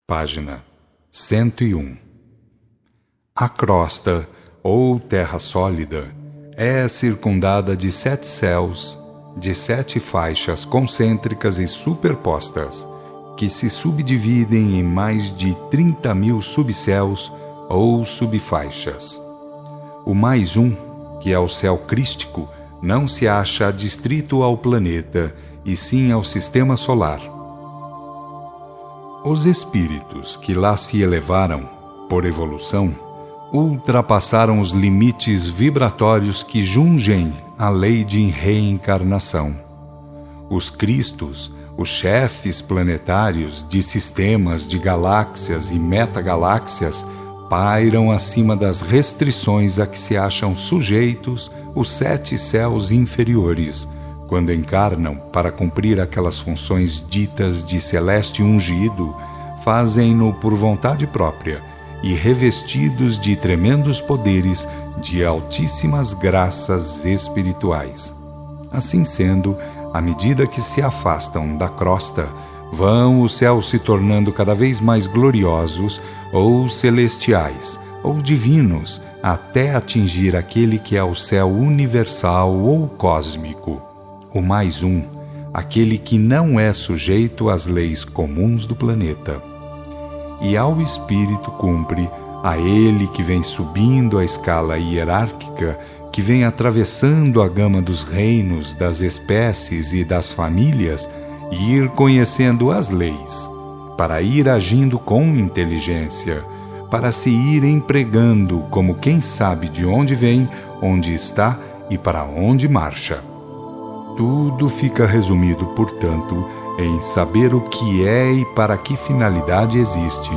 Página 101. A crosta, ou terra sólida, é circundada de 7 céus, de 7 faixas concêntricas e superpostas, que se subdividem em mais de 30.000 subcéus ou subfaixas. O mais um, que é o céu crístico, não se acha adstrito ao planeta, e sim ao sistema solar. Os espíritos que lá se elevaram, por evolução, ultrapassaram os limites vibratórios que jungem a lei de reencarnação. Os Cristos, os chefes planetários de sistemas de galáxias e metagaláxias, pairam acima das restrições a que se acham sujeitos os 7 céus inferiores, quando encarnam para cumprir aquelas funções ditas de celeste ungido, fazem-no por vontade própria e revestidos de tremendos poderes de altíssimas graças espirituais. Assim sendo, à medida que se afastam da crosta, vão os céus se tornando cada vez mais gloriosos, ou celestiais, ou divinos, até atingir aquele que é o céu universal ou cósmico, o mais um, aquele que não é sujeito às leis comuns do planeta. E ao espírito cumpre, a ele que vem subindo a escala hierárquica, que vem atravessando a gama dos reinos, das espécies e das famílias, ir conhecendo as leis, para ir agindo com inteligência, para se ir empregando como quem sabe de onde vem, onde está e para onde marcha. Tudo fica resumido, portanto, em saber o que é e para que finalidade existe.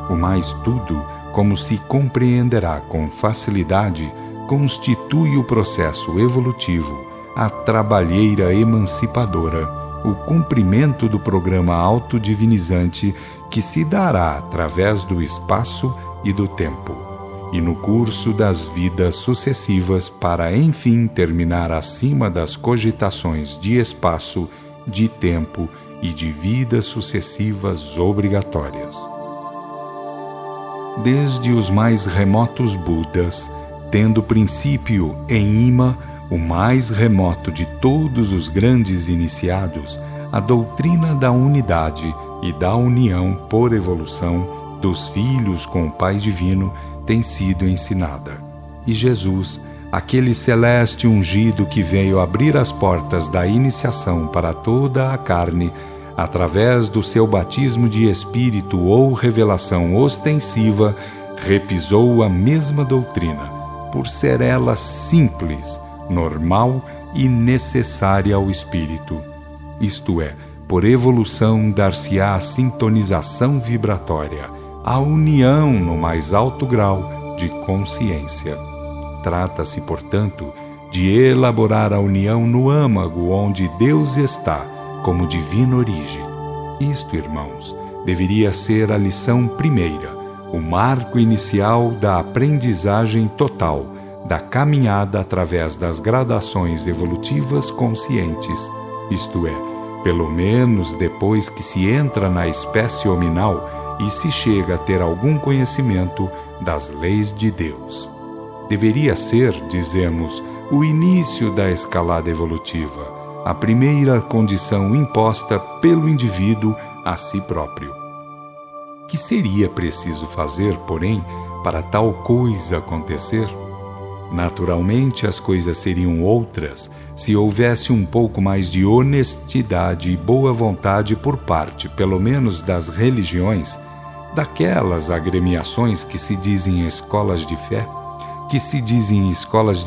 O mais tudo, como se compreenderá com facilidade, constitui o processo evolutivo, a trabalheira emancipadora, o cumprimento do programa autodivinizante que se dará através do espaço e do tempo, e no curso das vidas sucessivas para, enfim, terminar acima das cogitações de espaço, de tempo e de vidas sucessivas obrigatórias. Desde os mais remotos Budas, tendo princípio em Ima, o mais remoto de todos os grandes iniciados, a doutrina da unidade e da união por evolução dos filhos com o Pai Divino tem sido ensinada. E Jesus, aquele celeste ungido que veio abrir as portas da iniciação para toda a carne, através do seu batismo de espírito ou revelação ostensiva, repisou a mesma doutrina, por ser ela simples, normal e necessária ao espírito. Isto é, por evolução dar-se-á a sintonização vibratória, a união no mais alto grau de consciência. Trata-se, portanto, de elaborar a união no âmago onde Deus está, como divina origem. Isto, irmãos, deveria ser a lição primeira, o marco inicial da aprendizagem total, da caminhada através das gradações evolutivas conscientes, isto é, pelo menos depois que se entra na espécie hominal e se chega a ter algum conhecimento das leis de Deus. Deveria ser, dizemos, o início da escalada evolutiva, a primeira condição imposta pelo indivíduo a si próprio. Que seria preciso fazer, porém, para tal coisa acontecer? Naturalmente, as coisas seriam outras se houvesse um pouco mais de honestidade e boa vontade por parte, pelo menos, das religiões, daquelas agremiações que se dizem escolas de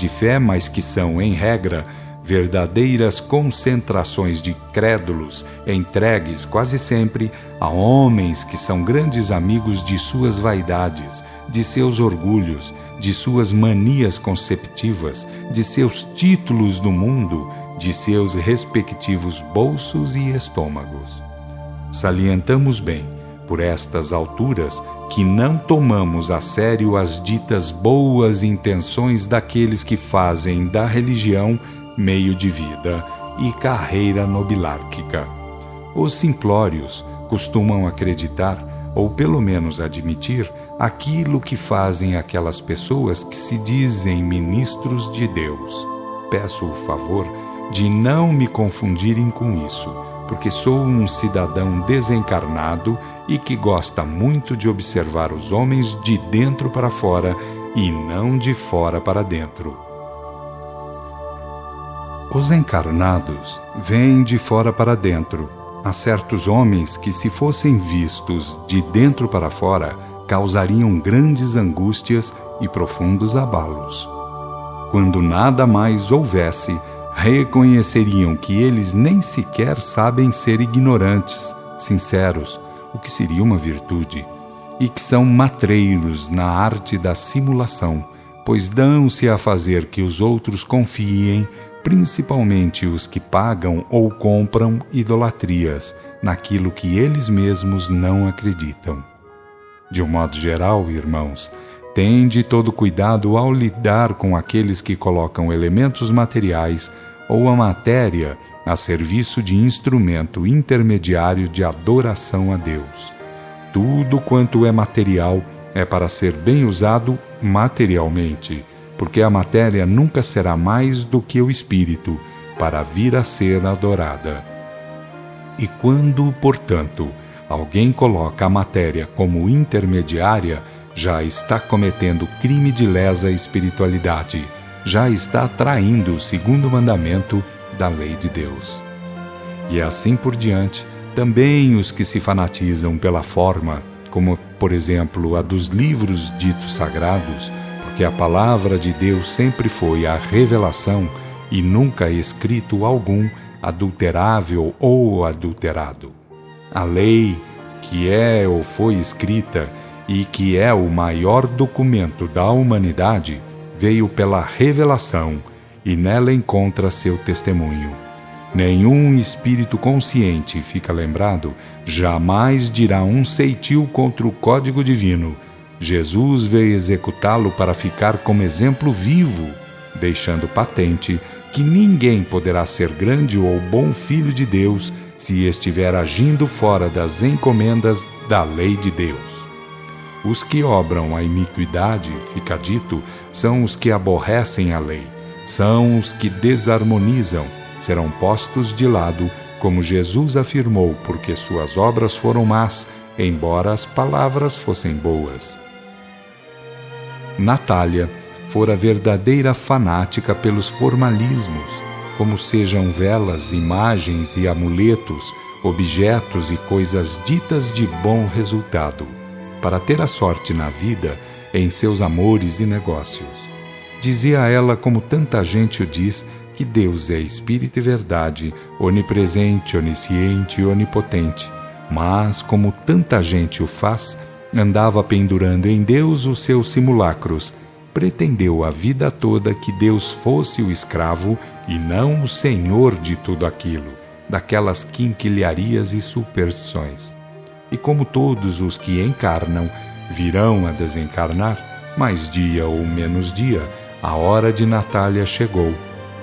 fé, mas que são, em regra, verdadeiras concentrações de crédulos entregues quase sempre a homens que são grandes amigos de suas vaidades, de seus orgulhos, de suas manias conceptivas, de seus títulos do mundo, de seus respectivos bolsos e estômagos. Salientamos bem, por estas alturas, que não tomamos a sério as ditas boas intenções daqueles que fazem da religião meio de vida e carreira nobilárquica. Os simplórios costumam acreditar, ou pelo menos admitir, aquilo que fazem aquelas pessoas que se dizem ministros de Deus. Peço o favor de não me confundirem com isso, porque sou um cidadão desencarnado e que gosta muito de observar os homens de dentro para fora e não de fora para dentro. Os encarnados vêm de fora para dentro. Há certos homens que, se fossem vistos de dentro para fora, causariam grandes angústias e profundos abalos. Quando nada mais houvesse, reconheceriam que eles nem sequer sabem ser ignorantes, sinceros, o que seria uma virtude, e que são matreiros na arte da simulação, pois dão-se a fazer que os outros confiem, principalmente os que pagam ou compram idolatrias, naquilo que eles mesmos não acreditam. De um modo geral, irmãos, tende todo cuidado ao lidar com aqueles que colocam elementos materiais ou a matéria a serviço de instrumento intermediário de adoração a Deus. Tudo quanto é material é para ser bem usado materialmente, porque a matéria nunca será mais do que o espírito, para vir a ser adorada. E quando, portanto, alguém coloca a matéria como intermediária, já está cometendo crime de lesa espiritualidade, já está traindo o segundo mandamento da lei de Deus. E assim por diante, também os que se fanatizam pela forma, como, por exemplo, a dos livros ditos sagrados, porque a palavra de Deus sempre foi a revelação e nunca escrito algum adulterável ou adulterado. A lei, que é ou foi escrita e que é o maior documento da humanidade, veio pela revelação e nela encontra seu testemunho. Nenhum espírito consciente, fica lembrado, jamais dirá um ceitil contra o código divino. Jesus veio executá-lo para ficar como exemplo vivo, deixando patente que ninguém poderá ser grande ou bom filho de Deus se estiver agindo fora das encomendas da lei de Deus. Os que obram a iniquidade, fica dito, são os que aborrecem a lei, são os que desarmonizam, serão postos de lado, como Jesus afirmou, porque suas obras foram más, embora as palavras fossem boas. Natália fora verdadeira fanática pelos formalismos, como sejam velas, imagens e amuletos, objetos e coisas ditas de bom resultado, para ter a sorte na vida em seus amores e negócios. Dizia ela, como tanta gente o diz, que Deus é Espírito e verdade, onipresente, onisciente e onipotente, mas, como tanta gente o faz, andava pendurando em Deus os seus simulacros, pretendeu a vida toda que Deus fosse o escravo e não o senhor de tudo aquilo, daquelas quinquilharias e superstições. E como todos os que encarnam virão a desencarnar, mais dia ou menos dia, a hora de Natália chegou.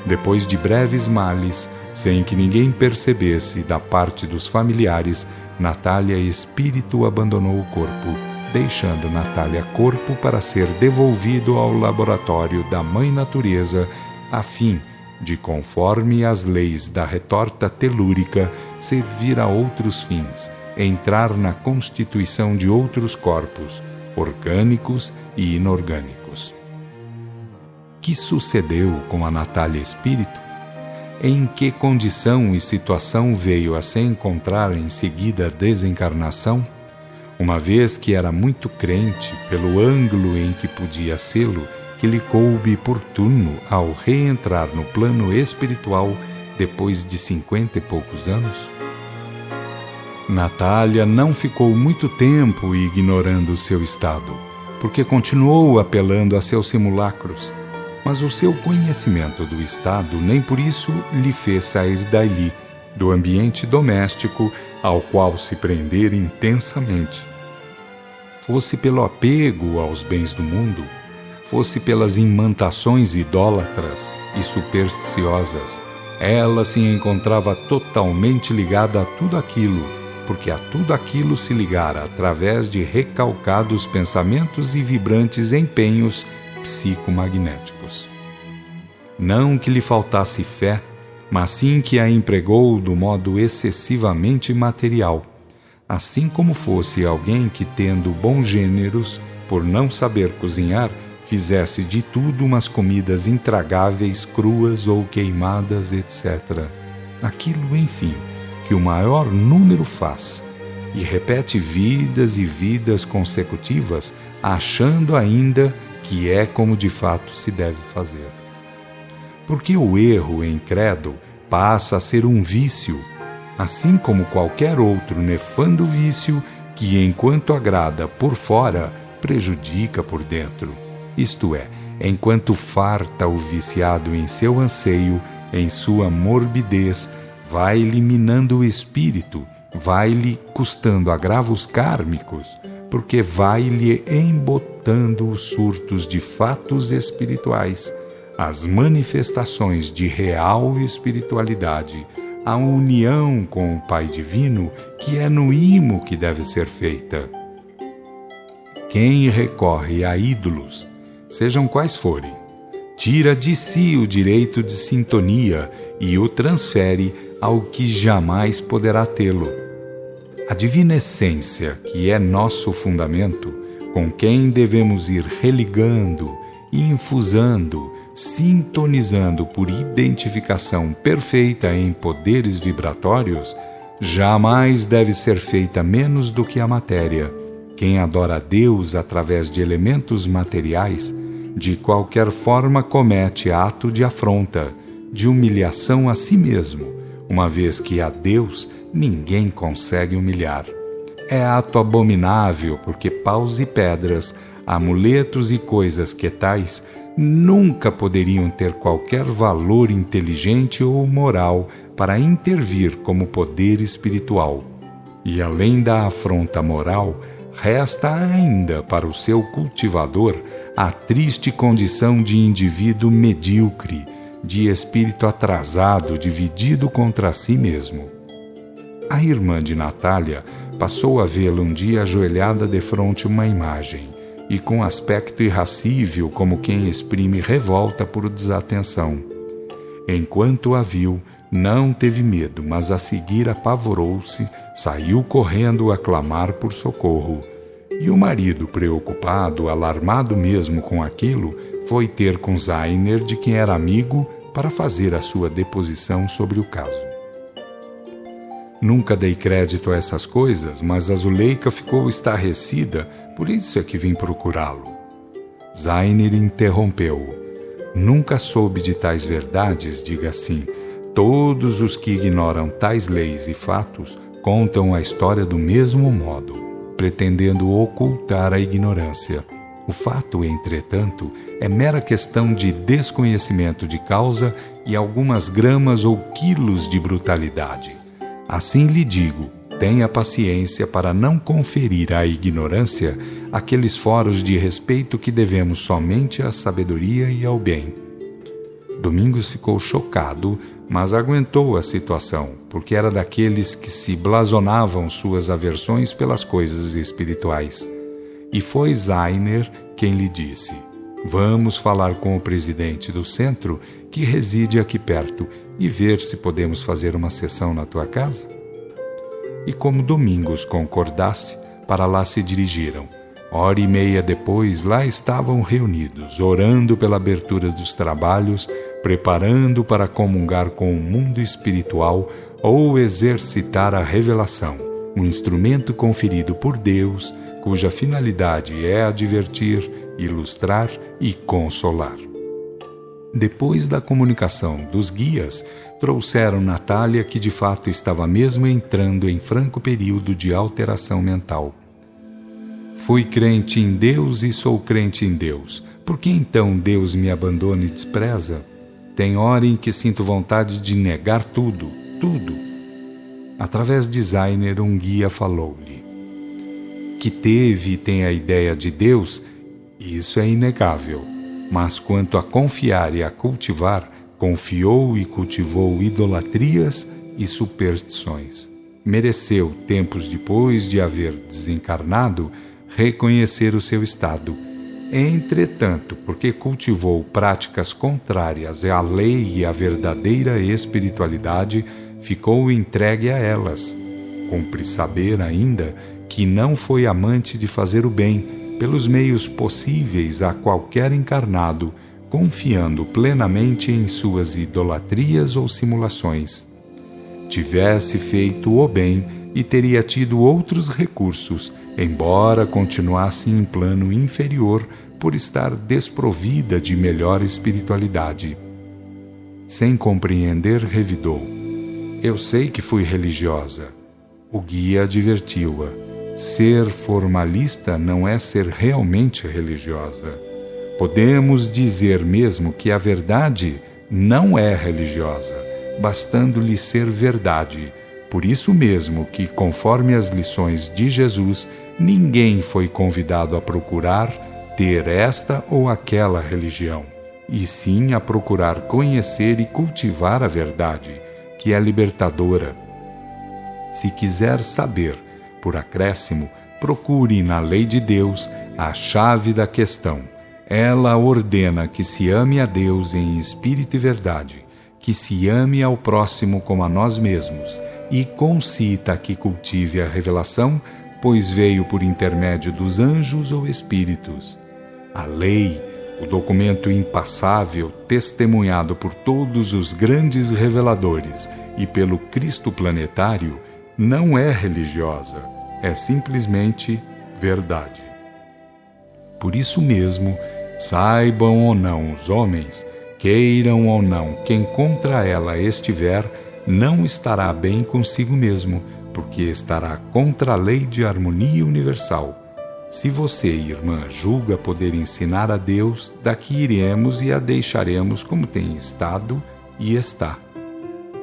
Depois de breves males, sem que ninguém percebesse da parte dos familiares, Natália espírito abandonou o corpo, deixando Natália corpo para ser devolvido ao laboratório da Mãe Natureza, a fim de, conforme as leis da retorta telúrica, servir a outros fins, entrar na constituição de outros corpos, orgânicos e inorgânicos. Que sucedeu com a Natália espírito? Em que condição e situação veio a se encontrar em seguida a desencarnação? Uma vez que era muito crente, pelo ângulo em que podia sê-lo, que lhe coube por turno ao reentrar no plano espiritual depois de 50 e poucos anos? Natália não ficou muito tempo ignorando o seu estado, porque continuou apelando a seus simulacros, mas o seu conhecimento do estado nem por isso lhe fez sair dali, do ambiente doméstico ao qual se prender intensamente. Fosse pelo apego aos bens do mundo, fosse pelas imantações idólatras e supersticiosas, ela se encontrava totalmente ligada a tudo aquilo porque a tudo aquilo se ligara através de recalcados pensamentos e vibrantes empenhos psicomagnéticos. Não que lhe faltasse fé, mas sim que a empregou do modo excessivamente material, assim como fosse alguém que, tendo bons gêneros, por não saber cozinhar, fizesse de tudo umas comidas intragáveis, cruas ou queimadas, etc. Aquilo, enfim, que o maior número faz, e repete vidas e vidas consecutivas, achando ainda que é como de fato se deve fazer. Porque o erro em credo passa a ser um vício, assim como qualquer outro nefando vício que, enquanto agrada por fora, prejudica por dentro. Isto é, enquanto farta o viciado em seu anseio, em sua morbidez, vai-lhe minando o espírito, vai-lhe custando agravos kármicos, porque vai-lhe embotando os surtos de fatos espirituais, as manifestações de real espiritualidade, a união com o Pai Divino, que é no imo que deve ser feita. Quem recorre a ídolos, sejam quais forem, tira de si o direito de sintonia e o transfere ao que jamais poderá tê-lo. A divina essência, que é nosso fundamento, com quem devemos ir religando, infusando, sintonizando por identificação perfeita em poderes vibratórios, jamais deve ser feita menos do que a matéria. Quem adora a Deus através de elementos materiais, de qualquer forma comete ato de afronta, de humilhação a si mesmo, uma vez que a Deus ninguém consegue humilhar. É ato abominável, porque paus e pedras, amuletos e coisas que tais nunca poderiam ter qualquer valor inteligente ou moral para intervir como poder espiritual. E além da afronta moral, resta ainda para o seu cultivador a triste condição de indivíduo medíocre, de espírito atrasado, dividido contra si mesmo. A irmã de Natália passou a vê-la um dia ajoelhada defronte uma imagem, e com aspecto irracível, como quem exprime revolta por desatenção. Enquanto a viu, não teve medo, mas a seguir apavorou-se, saiu correndo a clamar por socorro. E o marido, preocupado, alarmado mesmo com aquilo, foi ter com Zainer, de quem era amigo, para fazer a sua deposição sobre o caso. Nunca dei crédito a essas coisas, mas a Zuleika ficou estarrecida, por isso é que vim procurá-lo. Zainer interrompeu-o. Nunca soube de tais verdades, diga assim. Todos os que ignoram tais leis e fatos contam a história do mesmo modo, pretendendo ocultar a ignorância. O fato, entretanto, é mera questão de desconhecimento de causa e algumas gramas ou quilos de brutalidade. Assim lhe digo, tenha paciência para não conferir à ignorância aqueles foros de respeito que devemos somente à sabedoria e ao bem. Domingos ficou chocado, mas aguentou a situação, porque era daqueles que se blasonavam suas aversões pelas coisas espirituais. E foi Zainer quem lhe disse: vamos falar com o presidente do centro, que reside aqui perto, e ver se podemos fazer uma sessão na tua casa? E como Domingos concordasse, para lá se dirigiram. Hora e meia depois, lá estavam reunidos, orando pela abertura dos trabalhos, preparando para comungar com o mundo espiritual ou exercitar a revelação, um instrumento conferido por Deus, cuja finalidade é advertir, ilustrar e consolar. Depois da comunicação dos guias, trouxeram Natália, que de fato estava mesmo entrando em franco período de alteração mental. Fui crente em Deus e sou crente em Deus. Por que então Deus me abandona e despreza? Tem hora em que sinto vontade de negar tudo, tudo. Através de Zainer, um guia falou-lhe que teve e tem a ideia de Deus, isso é inegável. Mas quanto a confiar e a cultivar, confiou e cultivou idolatrias e superstições. mereceu, tempos depois de haver desencarnado, reconhecer o seu estado. Entretanto, porque cultivou práticas contrárias à lei e à verdadeira espiritualidade, ficou entregue a elas. Cumpre saber ainda que não foi amante de fazer o bem pelos meios possíveis a qualquer encarnado, confiando plenamente em suas idolatrias ou simulações. Tivesse feito o bem e teria tido outros recursos, embora continuasse em plano inferior por estar desprovida de melhor espiritualidade. Sem compreender, revidou: eu sei que fui religiosa. O guia advertiu-a: ser formalista não é ser realmente religiosa. Podemos dizer mesmo que a verdade não é religiosa, bastando-lhe ser verdade. Por isso mesmo que, conforme as lições de Jesus, ninguém foi convidado a procurar ter esta ou aquela religião, e sim a procurar conhecer e cultivar a verdade, que é libertadora. Se quiser saber, por acréscimo, procure na lei de Deus a chave da questão. Ela ordena que se ame a Deus em espírito e verdade, que se ame ao próximo como a nós mesmos, e concita que cultive a revelação, pois veio por intermédio dos anjos ou espíritos. A lei, o documento impassável testemunhado por todos os grandes reveladores e pelo Cristo planetário, não é religiosa, é simplesmente verdade. Por isso mesmo, saibam ou não os homens, queiram ou não quem contra ela estiver, não estará bem consigo mesmo, porque estará contra a lei de harmonia universal. Se você, irmã, julga poder ensinar a Deus, daqui iremos e a deixaremos como tem estado e está.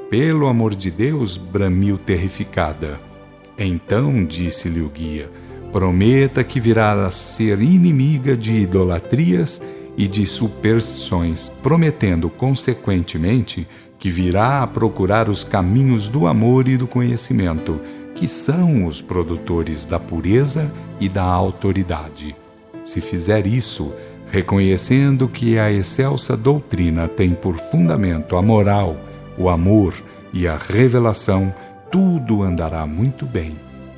Pelo amor de Deus, bramiu terrificada. Então disse-lhe o guia: prometa que virá a ser inimiga de idolatrias e de superstições, prometendo, consequentemente, que virá a procurar os caminhos do amor e do conhecimento, que são os produtores da pureza e da autoridade. Se fizer isso, reconhecendo que a excelsa doutrina tem por fundamento a moral, o amor e a revelação, tudo andará muito bem.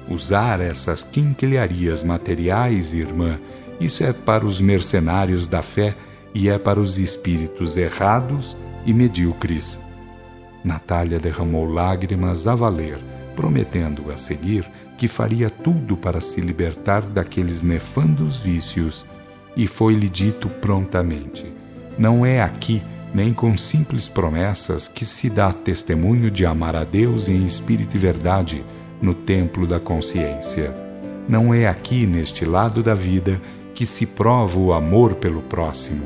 Usar essas quinquilharias materiais, irmã, isso é para os mercenários da fé e é para os espíritos errados e medíocres. Natália derramou lágrimas a valer, prometendo a seguir que faria tudo para se libertar daqueles nefandos vícios, e foi-lhe dito prontamente: não é aqui, nem com simples promessas, que se dá testemunho de amar a Deus em espírito e verdade no templo da consciência. Não é aqui, neste lado da vida, que se prova o amor pelo próximo.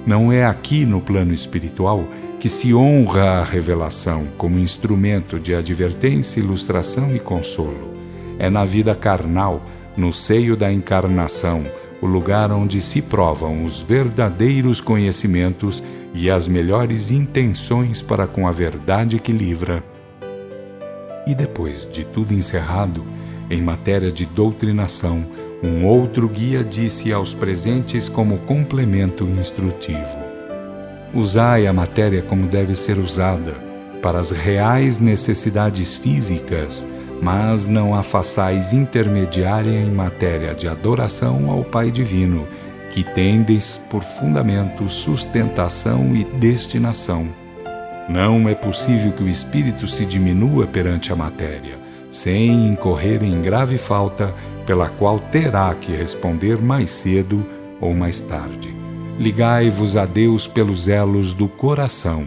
Não é aqui, no plano espiritual, que se honra a revelação como instrumento de advertência, ilustração e consolo. É na vida carnal, no seio da encarnação, o lugar onde se provam os verdadeiros conhecimentos e as melhores intenções para com a verdade que livra. E depois de tudo encerrado, em matéria de doutrinação, um outro guia disse aos presentes como complemento instrutivo: usai a matéria como deve ser usada, para as reais necessidades físicas, mas não a façais intermediária em matéria de adoração ao Pai Divino, que tendes por fundamento sustentação e destinação. Não é possível que o espírito se diminua perante a matéria, sem incorrer em grave falta, pela qual terá que responder mais cedo ou mais tarde. Ligai-vos a Deus pelos elos do coração.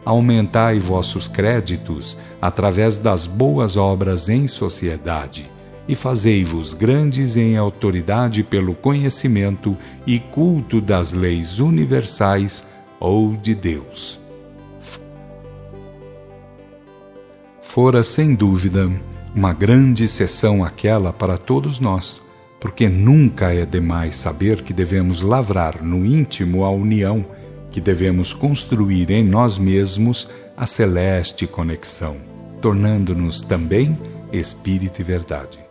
Aumentai vossos créditos através das boas obras em sociedade, e fazei-vos grandes em autoridade pelo conhecimento e culto das leis universais ou de Deus. Fora, sem dúvida, uma grande sessão aquela para todos nós, porque nunca é demais saber que devemos lavrar no íntimo a união, que devemos construir em nós mesmos a celeste conexão, tornando-nos também Espírito e Verdade.